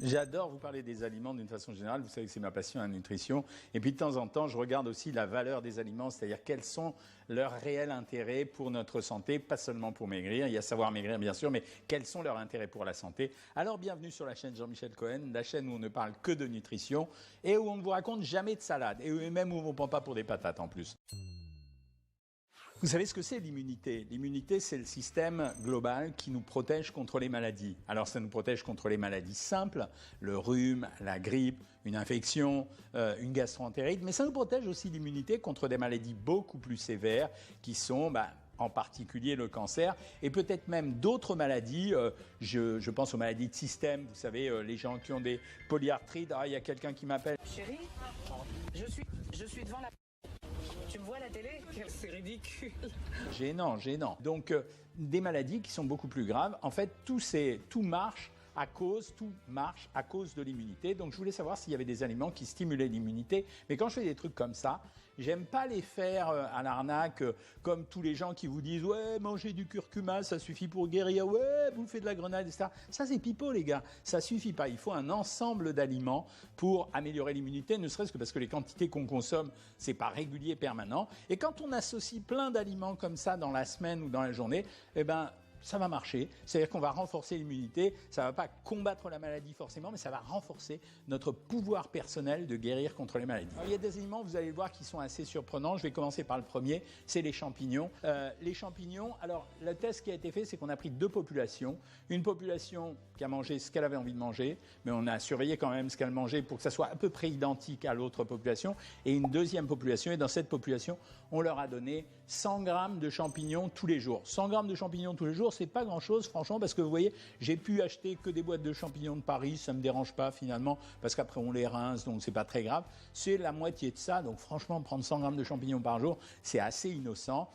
J'adore vous parler des aliments d'une façon générale. Vous savez que c'est ma passion, la nutrition. Et puis de temps en temps, je regarde aussi la valeur des aliments, c'est-à-dire quels sont leurs réels intérêts pour notre santé, pas seulement pour maigrir. Il y a savoir maigrir, bien sûr, mais quels sont leurs intérêts pour la santé. Alors, bienvenue sur la chaîne Jean-Michel Cohen, la chaîne où on ne parle que de nutrition et où on ne vous raconte jamais de salade et même où on ne vous prend pas pour des patates en plus. Vous savez ce que c'est l'immunité? L'immunité, c'est le système global qui nous protège contre les maladies. Alors, ça nous protège contre les maladies simples, le rhume, la grippe, une infection, une gastroentérite, mais ça nous protège aussi l'immunité contre des maladies beaucoup plus sévères qui sont en particulier le cancer, et peut-être même d'autres maladies. Je pense aux maladies de système, vous savez, les gens qui ont des polyarthrites. Ah, il y a quelqu'un qui m'appelle. Chérie, je suis devant la... Tu me vois à la télé? C'est ridicule. Gênant. Donc, des maladies qui sont beaucoup plus graves. En fait, tout marche à cause de l'immunité. Donc, je voulais savoir s'il y avait des aliments qui stimulaient l'immunité. Mais quand je fais des trucs comme ça, j'aime pas les faire à l'arnaque, comme tous les gens qui vous disent « Ouais, manger du curcuma, ça suffit pour guérir. Ouais, bouffer de la grenade, etc. » Ça, c'est pipeau, les gars. Ça suffit pas. Il faut un ensemble d'aliments pour améliorer l'immunité, ne serait-ce que parce que les quantités qu'on consomme, c'est pas régulier, permanent. Et quand on associe plein d'aliments comme ça dans la semaine ou dans la journée, ça va marcher. C'est-à-dire qu'on va renforcer l'immunité. Ça ne va pas combattre la maladie forcément, mais ça va renforcer notre pouvoir personnel de guérir contre les maladies. Alors, il y a des aliments, vous allez le voir, qui sont assez surprenants. Je vais commencer par le premier, c'est les champignons. Les champignons, alors le test qui a été fait, c'est qu'on a pris deux populations. Une population qui a mangé ce qu'elle avait envie de manger, mais on a surveillé quand même ce qu'elle mangeait pour que ça soit à peu près identique à l'autre population. Et une deuxième population, et dans cette population, on leur a donné 100 grammes de champignons tous les jours. 100 grammes de champignons tous les jours, c'est pas grand-chose, franchement, parce que vous voyez, j'ai pu acheter que des boîtes de champignons de Paris, ça me dérange pas finalement, parce qu'après on les rince, donc c'est pas très grave. C'est la moitié de ça, donc franchement, prendre 100 grammes de champignons par jour, c'est assez innocent.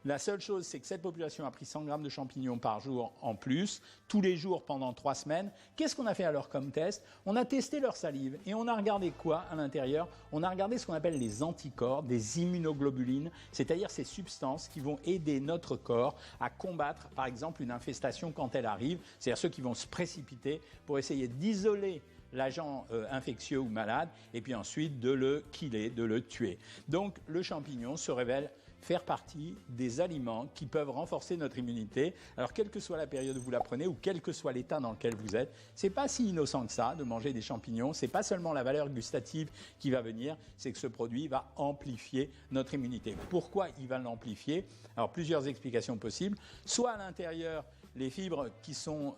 La seule chose, c'est que cette population a pris 100 grammes de champignons par jour en plus, tous les jours pendant 3 semaines. Qu'est-ce qu'on a fait alors comme test? On a testé leur salive et on a regardé quoi à l'intérieur? On a regardé ce qu'on appelle les anticorps, des immunoglobulines, c'est-à-dire ces substances qui vont aider notre corps à combattre, par exemple, une infestation quand elle arrive, c'est-à-dire ceux qui vont se précipiter pour essayer d'isoler l'agent infectieux ou malade, et puis ensuite de le killer, de le tuer. Donc le champignon se révèle faire partie des aliments qui peuvent renforcer notre immunité. Alors quelle que soit la période où vous la prenez ou quel que soit l'état dans lequel vous êtes, c'est pas si innocent que ça de manger des champignons. C'est pas seulement la valeur gustative qui va venir, c'est que ce produit va amplifier notre immunité. Pourquoi il va l'amplifier? Alors plusieurs explications possibles. Soit à l'intérieur, les fibres qui sont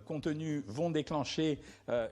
contenues vont déclencher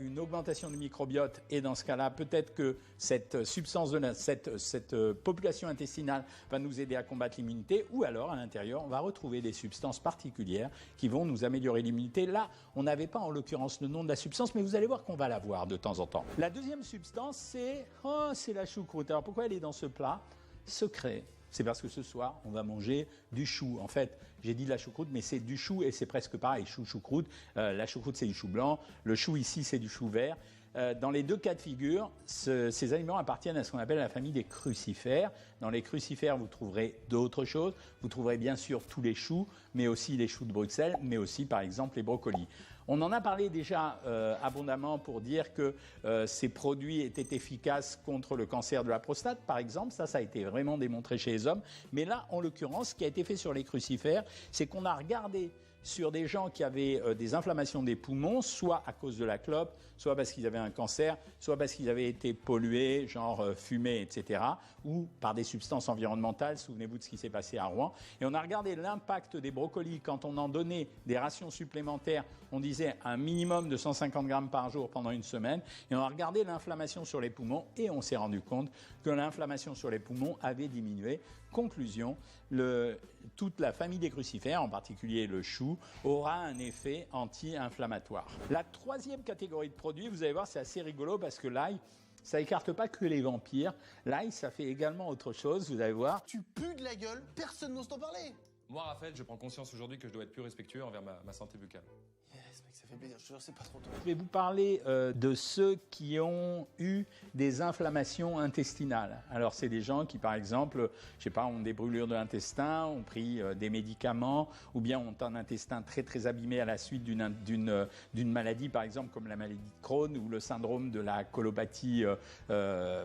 une augmentation du microbiote, et dans ce cas-là, peut-être que cette substance cette population intestinale va nous aider à combattre l'immunité, ou alors à l'intérieur, on va retrouver des substances particulières qui vont nous améliorer l'immunité. Là, on n'avait pas en l'occurrence le nom de la substance, mais vous allez voir qu'on va la voir de temps en temps. La deuxième substance, c'est la choucroute. Alors pourquoi elle est dans ce plat? Secret. C'est parce que ce soir, on va manger du chou. En fait, j'ai dit de la choucroute, mais c'est du chou et c'est presque pareil, choucroute. La choucroute, c'est du chou blanc. Le chou ici, c'est du chou vert. Dans les deux cas de figure, ces aliments appartiennent à ce qu'on appelle la famille des crucifères. Dans les crucifères, vous trouverez d'autres choses. Vous trouverez bien sûr tous les choux, mais aussi les choux de Bruxelles, mais aussi par exemple les brocolis. On en a parlé déjà abondamment pour dire que ces produits étaient efficaces contre le cancer de la prostate, par exemple. Ça a été vraiment démontré chez les hommes. Mais là, en l'occurrence, ce qui a été fait sur les crucifères, c'est qu'on a regardé sur des gens qui avaient des inflammations des poumons, soit à cause de la clope, soit parce qu'ils avaient un cancer, soit parce qu'ils avaient été pollués, genre fumés, etc., ou par des substances environnementales. Souvenez-vous de ce qui s'est passé à Rouen. Et on a regardé l'impact des brocolis quand on en donnait des rations supplémentaires. On disait un minimum de 150 grammes par jour pendant une semaine. Et on a regardé l'inflammation sur les poumons et on s'est rendu compte que l'inflammation sur les poumons avait diminué. Conclusion, toute la famille des crucifères, en particulier le chou, aura un effet anti-inflammatoire. La troisième catégorie de produits, vous allez voir, c'est assez rigolo parce que l'ail, ça écarte pas que les vampires. L'ail, ça fait également autre chose, vous allez voir. Tu pues de la gueule, personne n'ose t'en parler. Moi, Raphaël, je prends conscience aujourd'hui que je dois être plus respectueux envers ma santé buccale. Yes, mec. Ça fait plaisir, je te jure, c'est pas trop tôt. Je vais vous parler de ceux qui ont eu des inflammations intestinales. Alors, c'est des gens qui, par exemple, je sais pas, ont des brûlures de l'intestin, ont pris des médicaments, ou bien ont un intestin très, très abîmé à la suite d'une maladie, par exemple, comme la maladie de Crohn ou le syndrome de la colopathie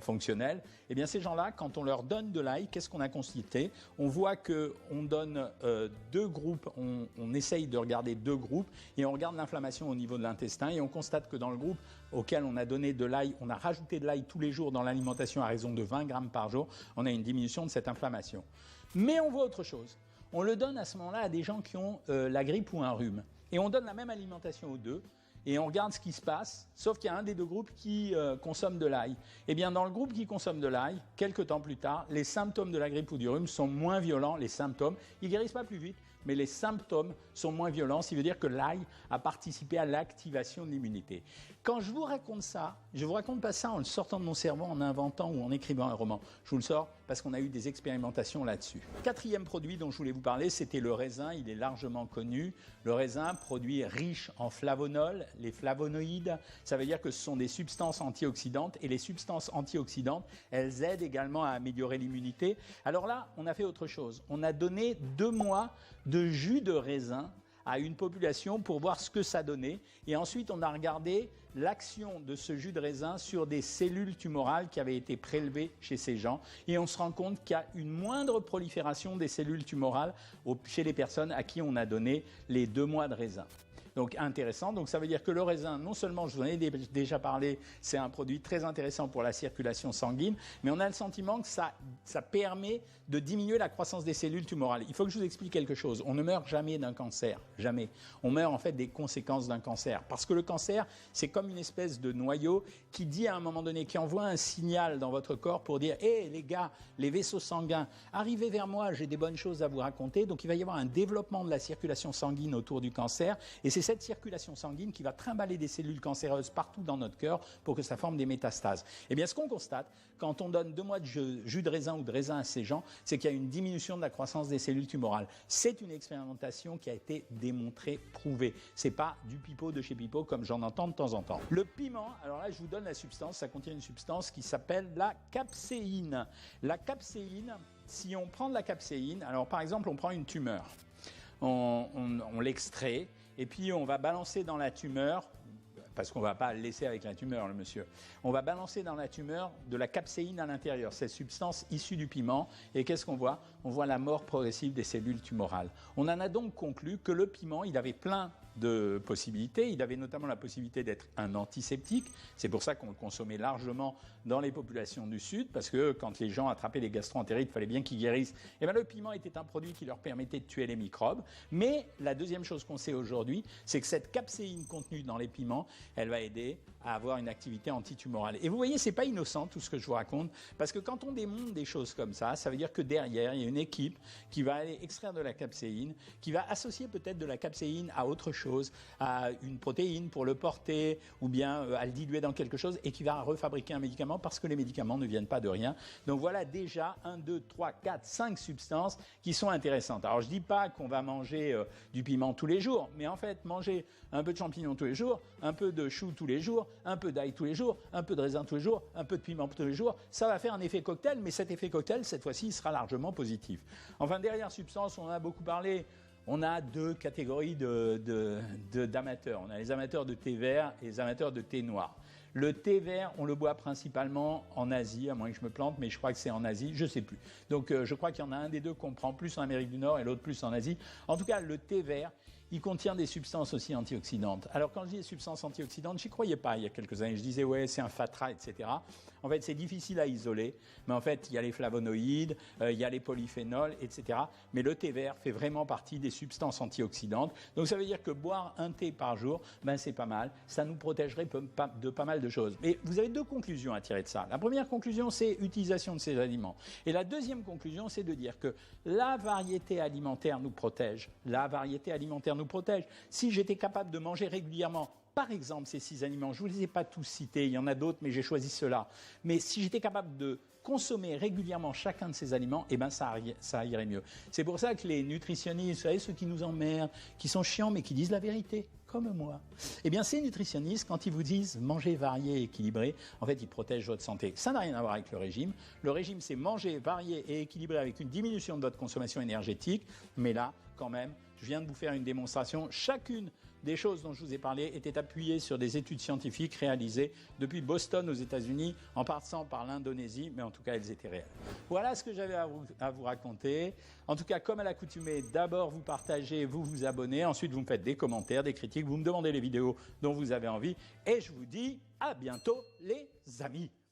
fonctionnelle. Eh bien, ces gens-là, quand on leur donne de l'ail, qu'est-ce qu'on a constaté? On voit qu'on donne deux groupes, on essaye de regarder deux groupes, et on regarde l'inflammation au niveau de l'intestin, et on constate que dans le groupe auquel on a donné de l'ail, on a rajouté de l'ail tous les jours dans l'alimentation à raison de 20 grammes par jour, on a une diminution de cette inflammation. Mais on voit autre chose. On le donne à ce moment-là à des gens qui ont la grippe ou un rhume. Et on donne la même alimentation aux deux, et on regarde ce qui se passe, sauf qu'il y a un des deux groupes qui consomme de l'ail. Eh bien, dans le groupe qui consomme de l'ail, quelques temps plus tard, les symptômes de la grippe ou du rhume sont moins violents, les symptômes. Ils ne guérissent pas plus vite, mais les symptômes sont moins violents, ce qui veut dire que l'ail a participé à l'activation de l'immunité. Quand je vous raconte ça, je ne vous raconte pas ça en le sortant de mon cerveau, en inventant ou en écrivant un roman. Je vous le sors parce qu'on a eu des expérimentations là-dessus. Quatrième produit dont je voulais vous parler, c'était le raisin. Il est largement connu. Le raisin, produit riche en flavonols. Les flavonoïdes, ça veut dire que ce sont des substances antioxydantes. Et les substances antioxydantes, elles aident également à améliorer l'immunité. Alors là, on a fait autre chose. On a donné 2 mois de jus de raisin à une population pour voir ce que ça donnait. Et ensuite, on a regardé l'action de ce jus de raisin sur des cellules tumorales qui avaient été prélevées chez ces gens. Et on se rend compte qu'il y a une moindre prolifération des cellules tumorales chez les personnes à qui on a donné les 2 mois de raisin. Donc intéressant, donc ça veut dire que le raisin, non seulement, je vous en ai déjà parlé, c'est un produit très intéressant pour la circulation sanguine, mais on a le sentiment que ça permet de diminuer la croissance des cellules tumorales. Il faut que je vous explique quelque chose, on ne meurt jamais d'un cancer, jamais. On meurt en fait des conséquences d'un cancer, parce que le cancer, c'est comme une espèce de noyau qui dit à un moment donné, qui envoie un signal dans votre corps pour dire « Hé les gars, les vaisseaux sanguins, arrivez vers moi, j'ai des bonnes choses à vous raconter ». Donc il va y avoir un développement de la circulation sanguine autour du cancer, et c'est cette circulation sanguine qui va trimballer des cellules cancéreuses partout dans notre cœur pour que ça forme des métastases. Eh bien, ce qu'on constate, quand on donne 2 mois de jus de raisin ou de raisin à ces gens, c'est qu'il y a une diminution de la croissance des cellules tumorales. C'est une expérimentation qui a été démontrée, prouvée. C'est pas du pipeau de chez Pipeau comme j'en entends de temps en temps. Le piment, alors là, je vous donne la substance. Ça contient une substance qui s'appelle la capséine. La capséine, si on prend de la capséine, alors par exemple, on prend une tumeur. On l'extrait. Et puis, on va balancer dans la tumeur, parce qu'on ne va pas le laisser avec la tumeur, le monsieur. On va balancer dans la tumeur de la capséine à l'intérieur, cette substance issue du piment. Et qu'est-ce qu'on voit? On voit la mort progressive des cellules tumorales. On en a donc conclu que le piment, il avait plein de possibilités. Il avait notamment la possibilité d'être un antiseptique. C'est pour ça qu'on le consommait largement dans les populations du Sud, parce que quand les gens attrapaient des gastro-entérites, il fallait bien qu'ils guérissent. Et bien, le piment était un produit qui leur permettait de tuer les microbes. Mais la deuxième chose qu'on sait aujourd'hui, c'est que cette capséine contenue dans les piments, elle va aider à avoir une activité antitumorale. Et vous voyez, c'est pas innocent tout ce que je vous raconte, parce que quand on démonte des choses comme ça veut dire que derrière, il y a une équipe qui va aller extraire de la capséine, qui va associer peut-être de la capséine à autre chose, à une protéine pour le porter, ou bien à le diluer dans quelque chose, et qui va refabriquer un médicament, parce que les médicaments ne viennent pas de rien. Donc voilà déjà 1, 2, 3, 4, 5 substances qui sont intéressantes. Alors je dis pas qu'on va manger du piment tous les jours, mais en fait, manger un peu de champignons tous les jours, un peu de chou tous les jours, un peu d'ail tous les jours, un peu de raisin tous les jours, un peu de piment tous les jours, ça va faire un effet cocktail, mais cet effet cocktail, cette fois-ci, il sera largement positif. Enfin, derrière substance, on en a beaucoup parlé. On a 2 catégories d'amateurs. On a les amateurs de thé vert et les amateurs de thé noir. Le thé vert, on le boit principalement en Asie, à moins que je me plante, mais je crois que c'est en Asie, je ne sais plus. Donc je crois qu'il y en a un des deux qu'on prend plus en Amérique du Nord et l'autre plus en Asie. En tout cas, le thé vert, il contient des substances aussi antioxydantes. Alors quand je dis des substances antioxydantes, je n'y croyais pas il y a quelques années. Je disais ouais, c'est un fatras, etc. En fait, c'est difficile à isoler, mais en fait, il y a les flavonoïdes, il y a les polyphénols, etc. Mais le thé vert fait vraiment partie des substances antioxydantes. Donc ça veut dire que boire un thé par jour, ben c'est pas mal. Ça nous protégerait de pas mal de choses. Mais vous avez 2 conclusions à tirer de ça. La première conclusion, c'est utilisation de ces aliments. Et la deuxième conclusion, c'est de dire que la variété alimentaire nous protège. La variété alimentaire nous protège. Si j'étais capable de manger régulièrement, par exemple, ces 6 aliments, je ne vous les ai pas tous cités, il y en a d'autres, mais j'ai choisi ceux-là. Mais si j'étais capable de consommer régulièrement chacun de ces aliments, eh ben ça irait mieux. C'est pour ça que les nutritionnistes, vous savez, ceux qui nous emmerdent, qui sont chiants mais qui disent la vérité, comme moi, eh bien ces nutritionnistes, quand ils vous disent manger varié et équilibré, en fait ils protègent votre santé. Ça n'a rien à voir avec le régime. Le régime, c'est manger varié et équilibré avec une diminution de votre consommation énergétique. Mais là, quand même, je viens de vous faire une démonstration. Chacune des choses dont je vous ai parlé étaient appuyées sur des études scientifiques réalisées depuis Boston aux États-Unis, en passant par l'Indonésie, mais en tout cas, elles étaient réelles. Voilà ce que j'avais à vous raconter. En tout cas, comme à l'accoutumée, d'abord vous partagez, vous vous abonnez, ensuite vous me faites des commentaires, des critiques, vous me demandez les vidéos dont vous avez envie, et je vous dis à bientôt les amis.